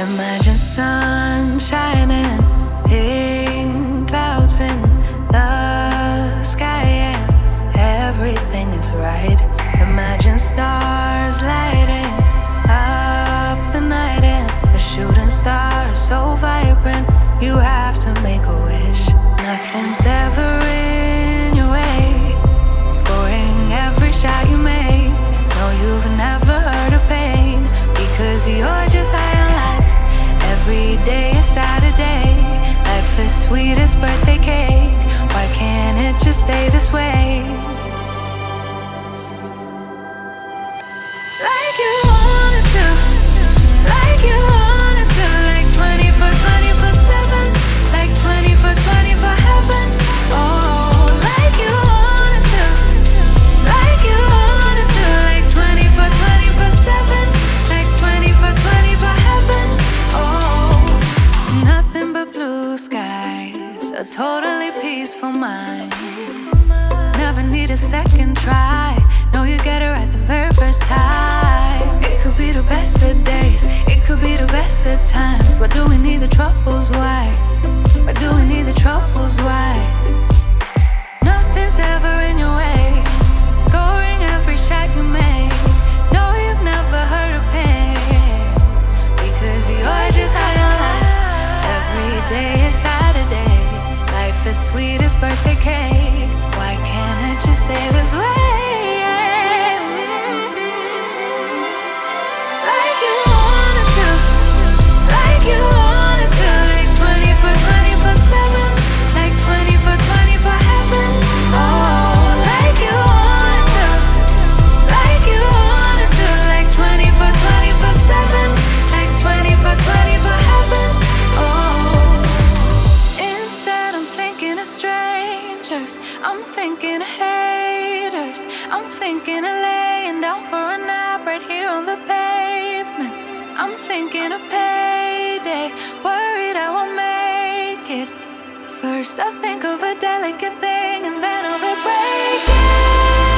Imagine sun shining, pink clouds in the sky, and everything is right. Imagine stars lighting up the night, and a shooting star so vibrant you have to make a wish. Nothing's ever in your way, scoring every shot you make. No, you've never heard of pain, because you're just high on life. Every day is Saturday. Life is sweet as birthday cake. Why can't it just stay this way? Like you wanted to, like you wanted to, like 24/7, like 24/24 heaven. Oh, like you wanted to, like you wanted to, like 24/7, like 24/24 heaven. Oh, nothing but blue skies, a totally peaceful mind. Never need a second try. No, you get it right the very first time. It could be the best of days, it could be the best of times. Why do we need the troubles? Why? Why do we need the troubles? Why? Nothing's ever in your way, scoring every shot you make. No, you've never heard of pain, because you're just high on life. Every day is Saturday. Life is sweet as birthday cake. Why can't it just stay this way? Like you wanted to, like you wanted to, like 24/7, like 24/24 heaven. Oh, like you wanted to, like you wanted to, like 24/7, like 24/24 heaven. Oh, instead I'm thinking of strangers, I'm thinking of haters, I'm thinking of laying down for a nap right here on the pavement. I'm thinking of payday, worried I won't make it. First I think of a delicate thing, and then of it breaking.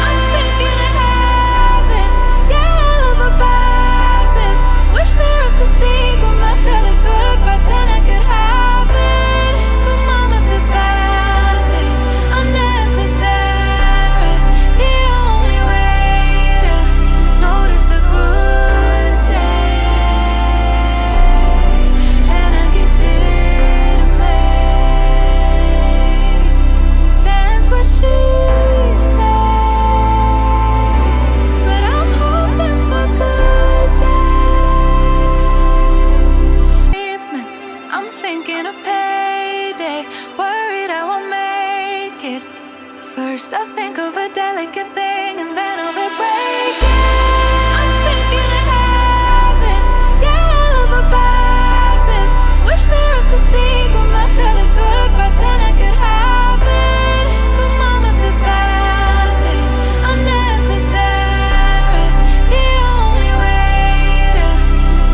I'm thinking of habits, yeah, all of the bad bits. Wish there was a secret map to the good parts, and I could have it. But mama says bad days are necessary. The only way to notice a good day, and I guess it makes sense what she said. But I'm hoping for good days. Evening, I'm thinking of payday, worried I won't make it. First I think of a delicate thing, and then of it breaking. I'm thinking of habits, yeah, all of the bad bits. Wish there was a secret map to the good parts, and I could have it. But mama says bad days are necessary. The only way to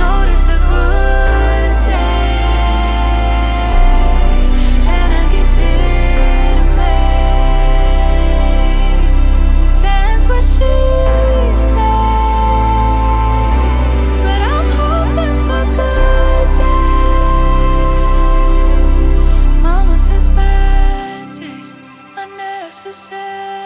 notice a good day, and I guess it makes sense what she said. But I'm hoping for good days. Mama says bad days are necessary.